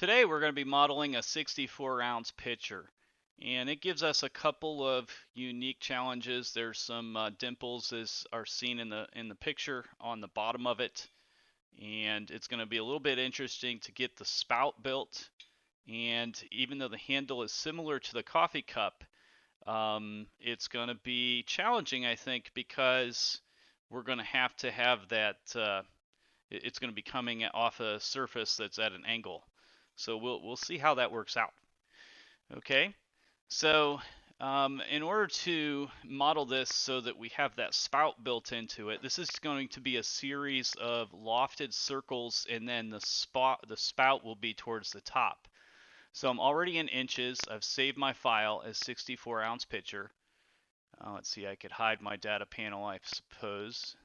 Today we're going to be modeling a 64-ounce pitcher, and it gives us a couple of unique challenges. There's some dimples as are seen in the picture on the bottom of it, and it's going to be a little bit interesting to get the spout built. And even though the handle is similar to the coffee cup, it's going to be challenging, I think, because we're going to have that. It's going to be coming off a surface that's at an angle. So we'll see how that works out. Okay, so in order to model this so that we have that spout built into it, this is going to be a series of lofted circles, and then the spout will be towards the top. So I'm already in inches. I've saved my file as 64-ounce pitcher. Let's see, I could hide my data panel, I suppose.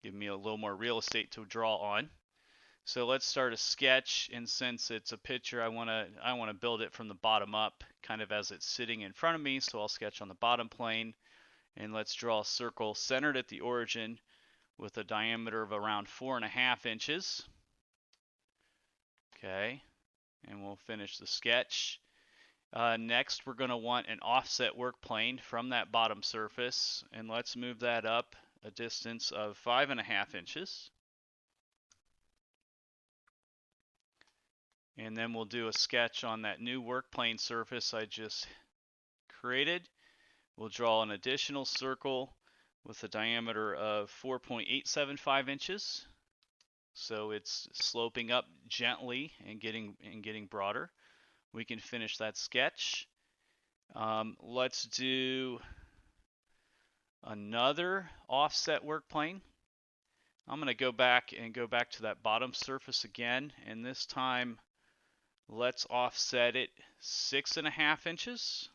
Give me a little more real estate to draw on. So let's start a sketch, and since it's a picture, I want to build it from the bottom up, kind of as it's sitting in front of me. So I'll sketch on the bottom plane, and let's draw a circle centered at the origin with a diameter of around 4.5 inches. Okay, and we'll finish the sketch. Next, we're going to want an offset work plane from that bottom surface, and let's move that up a distance of 5.5 inches. And then we'll do a sketch on that new work plane surface I just created. We'll draw an additional circle with a diameter of 4.875 inches. So it's sloping up gently and getting broader. We can finish that sketch. Let's do another offset work plane. I'm going to go back to that bottom surface again, and this time let's offset it 6.5 inches.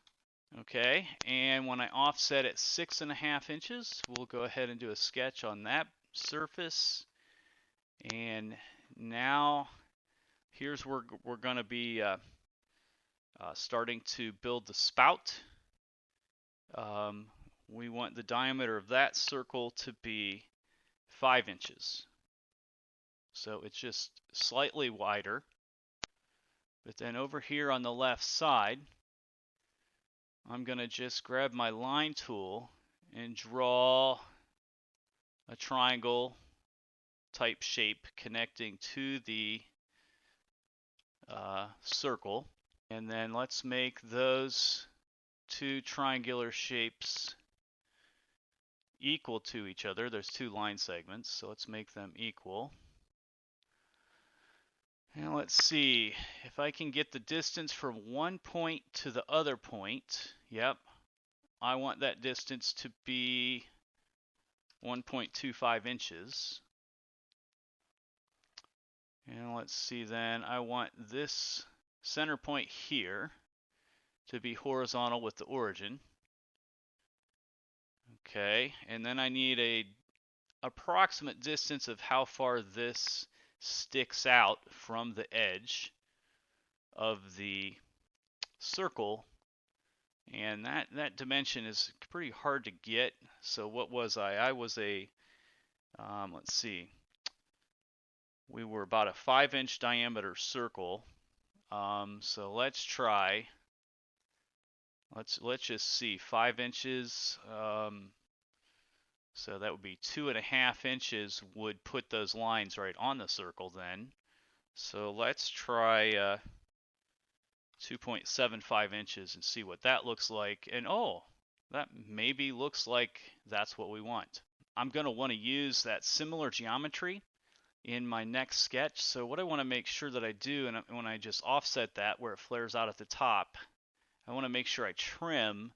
Okay, and when I offset it 6.5 inches, we'll go ahead and do a sketch on that surface. And now here's where we're going to be starting to build the spout. We want the diameter of that circle to be 5 inches. So it's just slightly wider. But then over here on the left side, I'm going to just grab my line tool and draw a triangle type shape connecting to the circle. And then let's make those two triangular shapes equal to each other. There's two line segments, so let's make them equal. And let's see if I can get the distance from one point to the other point. Yep, I want that distance to be 1.25 inches. And let's see then, I want this center point here to be horizontal with the origin. Okay, and then I need a approximate distance of how far this sticks out from the edge of the circle, and that dimension is pretty hard to get. So what was I? I was a let's see, we were about a 5-inch diameter circle. So let's try. Let's just see, 5 inches. So that would be 2.5 inches would put those lines right on the circle then. So let's try 2.75 inches and see what that looks like. And oh, that maybe looks like that's what we want. I'm going to want to use that similar geometry in my next sketch. So what I want to make sure that I do, and when I just offset that where it flares out at the top, I want to make sure I trim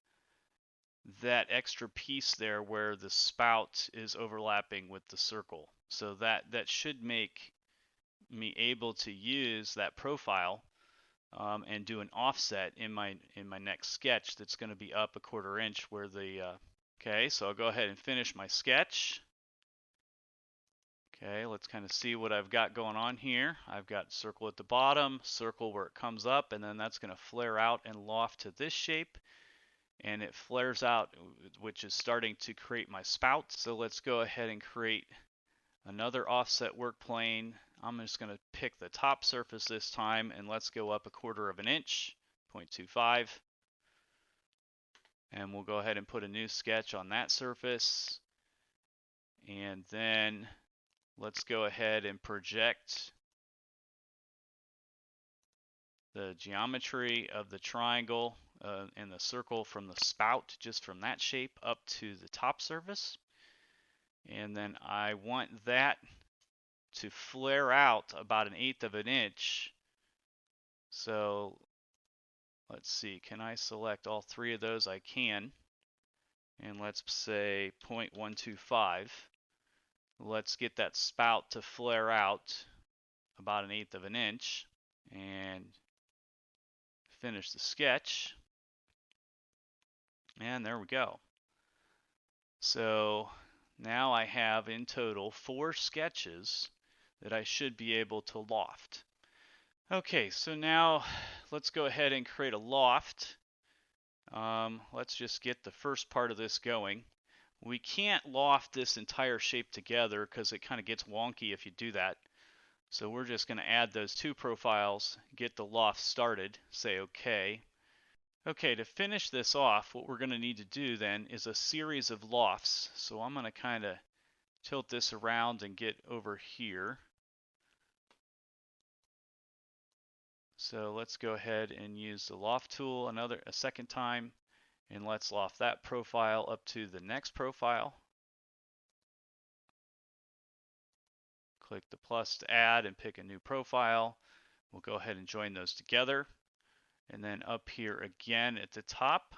that extra piece there where the spout is overlapping with the circle. So that should make me able to use that profile and do an offset in my next sketch that's going to be up 1/4 inch where the okay, so I'll go ahead and finish my sketch. Okay, let's kind of see what I've got going on here. I've got circle at the bottom, circle where it comes up, and then that's going to flare out and loft to this shape. And it flares out, which is starting to create my spout. So let's go ahead and create another offset work plane. I'm just going to pick the top surface this time, and let's go up 1/4 of an inch, 0.25. And we'll go ahead and put a new sketch on that surface. And then let's go ahead and project the geometry of the triangle and the circle from the spout, just from that shape up to the top surface. And then I want that to flare out about 1/8 of an inch. So let's see, can I select all three of those? I can. And let's say 0.125. Let's get that spout to flare out about 1/8 of an inch and finish the sketch. And there we go. So now I have in total 4 sketches that I should be able to loft. Okay, so now let's go ahead and create a loft. Let's just get the first part of this going. We can't loft this entire shape together because it kind of gets wonky if you do that. So we're just going to add those 2 profiles, get the loft started, say OK. Okay, to finish this off, what we're going to need to do then is a series of lofts. So I'm going to kind of tilt this around and get over here. So let's go ahead and use the loft tool a second time, and let's loft that profile up to the next profile. Click the plus to add and pick a new profile. We'll go ahead and join those together. And then up here again at the top,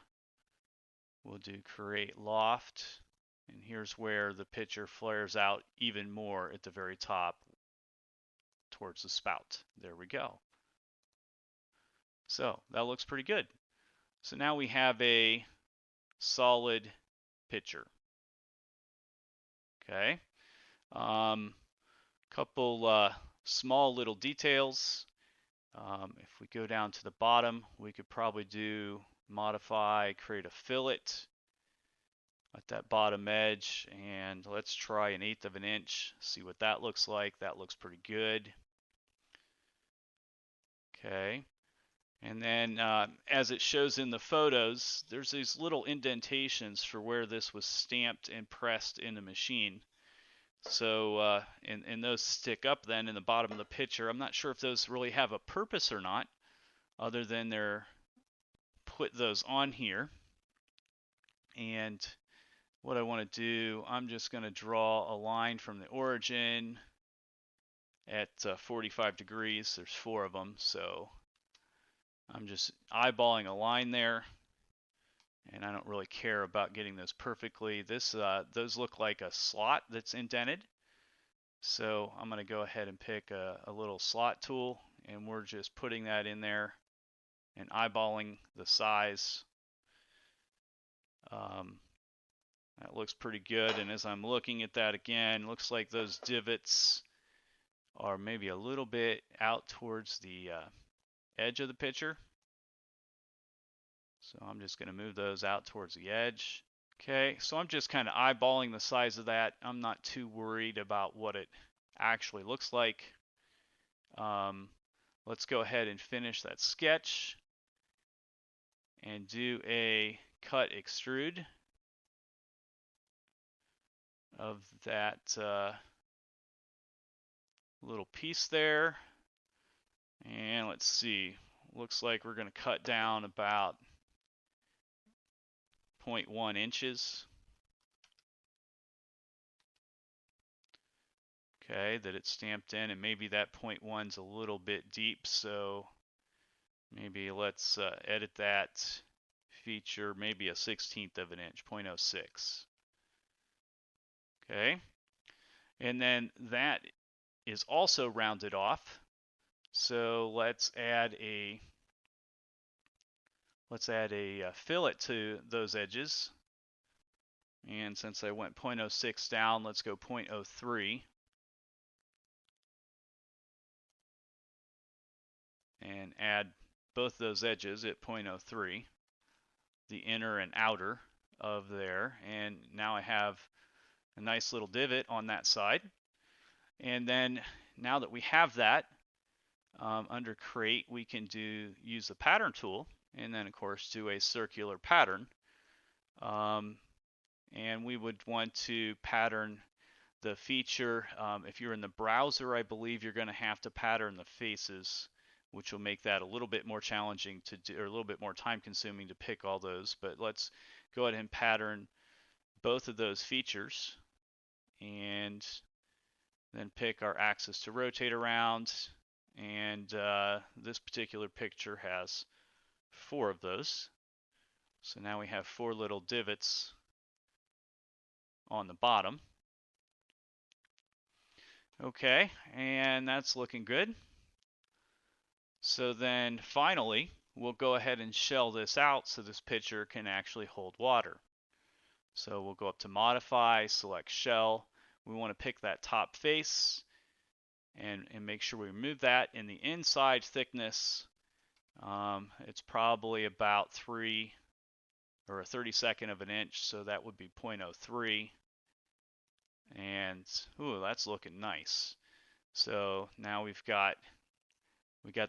we'll do create loft. And here's where the picture flares out even more at the very top towards the spout. There we go. So that looks pretty good. So now we have a solid picture. Okay. Couple small little details. If we go down to the bottom, we could probably do modify, create a fillet at that bottom edge, and let's try 1/8 of an inch, see what that looks like. That looks pretty good. Okay. And then as it shows in the photos, there's these little indentations for where this was stamped and pressed in the machine. So, and those stick up then in the bottom of the picture. I'm not sure if those really have a purpose or not, other than they're put those on here. And what I want to do, I'm just going to draw a line from the origin at 45 degrees. There's 4 of them, so I'm just eyeballing a line there. And I don't really care about getting those perfectly. Those look like a slot that's indented. So I'm going to go ahead and pick a little slot tool, and we're just putting that in there and eyeballing the size. That looks pretty good. And as I'm looking at that again, looks like those divots are maybe a little bit out towards the edge of the picture. So I'm just going to move those out towards the edge. Okay, so I'm just kind of eyeballing the size of that. I'm not too worried about what it actually looks like. Let's go ahead and finish that sketch and do a cut extrude of that little piece there. And let's see, looks like we're going to cut down about 0.1 inches. Okay, that it's stamped in, and maybe that 0.1's a little bit deep, so maybe let's edit that feature, maybe a 1/16 of an inch, 0.06. Okay, and then that is also rounded off, so let's add a fillet to those edges. And since I went 0.06 down, let's go 0.03. And add both those edges at 0.03, the inner and outer of there. And now I have a nice little divot on that side. And then now that we have that, under create, we can use the pattern tool, and then of course do a circular pattern. And we would want to pattern the feature. If you're in the browser, I believe you're going to have to pattern the faces, which will make that a little bit more challenging to do, or a little bit more time consuming to pick all those. But let's go ahead and pattern both of those features, and then pick our axis to rotate around. And this particular picture has 4 of those. So now we have 4 little divots on the bottom. Okay, and that's looking good. So then finally, we'll go ahead and shell this out so this pitcher can actually hold water. So we'll go up to modify, select shell. We want to pick that top face and make sure we remove that. In the inside thickness, it's probably about 3 or a 32nd of an inch, so that would be 0.03. And ooh, that's looking nice. So now we got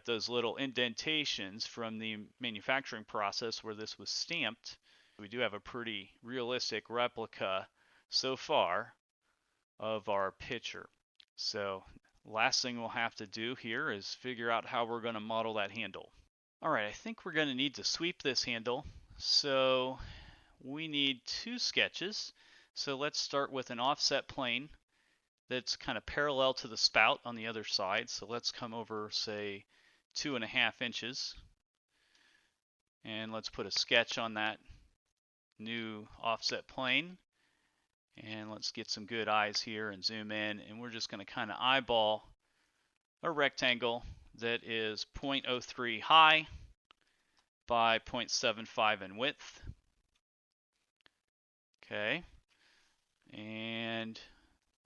those little indentations from the manufacturing process where this was stamped. We do have a pretty realistic replica so far of our pitcher. So last thing we'll have to do here is figure out how we're going to model that handle. All right, I think we're going to need to sweep this handle. So we need 2 sketches. So let's start with an offset plane that's kind of parallel to the spout on the other side. So let's come over, say, 2.5 inches. And let's put a sketch on that new offset plane. And let's get some good eyes here and zoom in. And we're just going to kind of eyeball a rectangle that is 0.03 high by 0.75 in width. Okay. And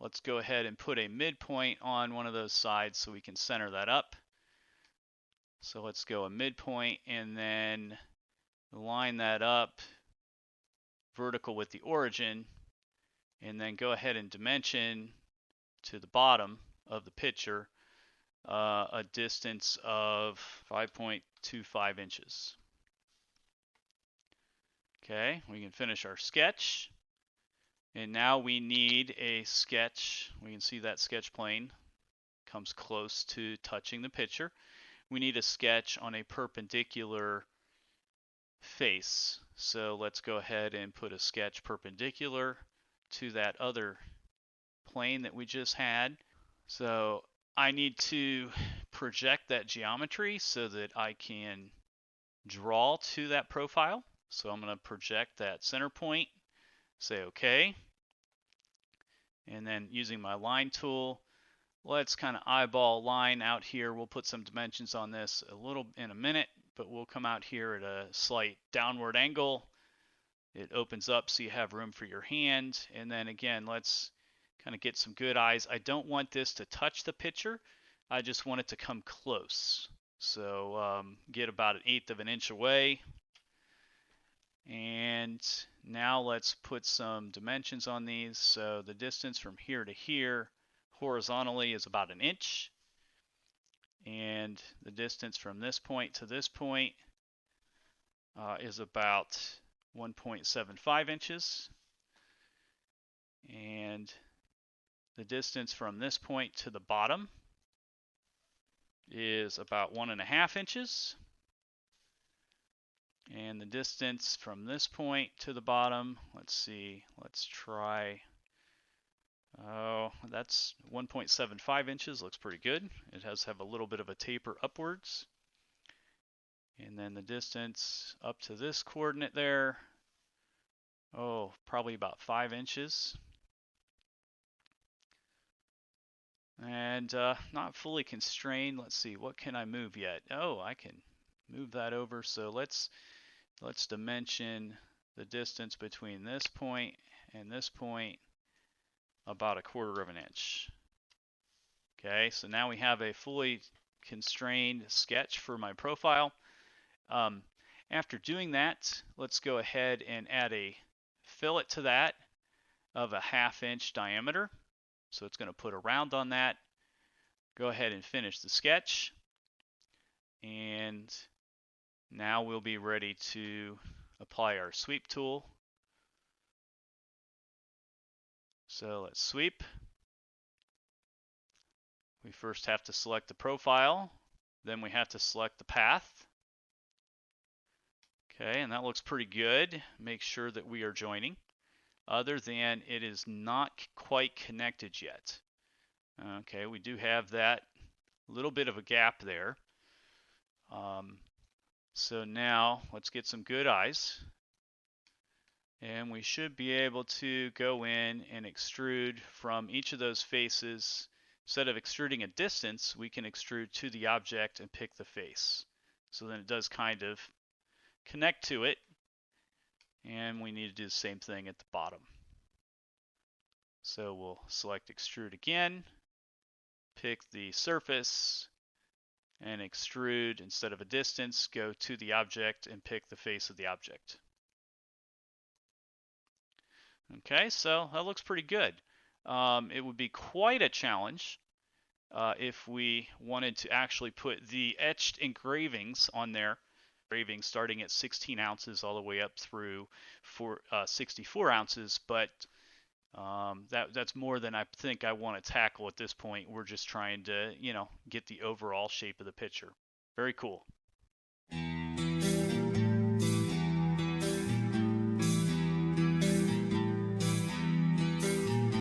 let's go ahead and put a midpoint on one of those sides so we can center that up. So let's go a midpoint and then line that up vertical with the origin, and then go ahead and dimension to the bottom of the pitcher a distance of 5.25 inches. Okay, we can finish our sketch. And now we need a sketch. We can see that sketch plane comes close to touching the pitcher. We need a sketch on a perpendicular face. So let's go ahead and put a sketch perpendicular to that other plane that we just had. So I need to project that geometry so that I can draw to that profile. So I'm going to project that center point, say OK. And then using my line tool, let's kind of eyeball line out here. We'll put some dimensions on this a little in a minute, but we'll come out here at a slight downward angle. It opens up so you have room for your hand. And then again, let's kind of get some good eyes. I don't want this to touch the pitcher. I just want it to come close. So get about 1/8 of an inch away. And now let's put some dimensions on these. So the distance from here to here horizontally is about 1 inch. And the distance from this point to this point is about 1.75 inches. And the distance from this point to the bottom is about 1.5 inches. And the distance from this point to the bottom, let's see, let's try, oh, that's 1.75 inches, looks pretty good. It does have a little bit of a taper upwards. And then the distance up to this coordinate there, oh, probably about 5 inches. And not fully constrained. Let's see, what can I move yet? Oh, I can move that over. So let's dimension the distance between this point and this point about 1/4 of an inch. Okay, so now we have a fully constrained sketch for my profile. After doing that, let's go ahead and add a fillet to that of 1/2 inch diameter. So it's going to put a round on that. Go ahead and finish the sketch. And now we'll be ready to apply our sweep tool. So let's sweep. We first have to select the profile, then we have to select the path. Okay, and that looks pretty good. Make sure that we are joining, other than it is not quite connected yet. Okay, we do have that little bit of a gap there. So now let's get some good eyes. And we should be able to go in and extrude from each of those faces. Instead of extruding a distance, we can extrude to the object and pick the face. So then it does kind of connect to it. And we need to do the same thing at the bottom. So we'll select extrude again, pick the surface, and extrude instead of a distance, go to the object and pick the face of the object. Okay, so that looks pretty good. It would be quite a challenge if we wanted to actually put the etched engravings on there, engravings starting at 16 ounces all the way up through 64 ounces, but that's more than I think I want to tackle at this point. We're just trying to, get the overall shape of the picture. Very cool.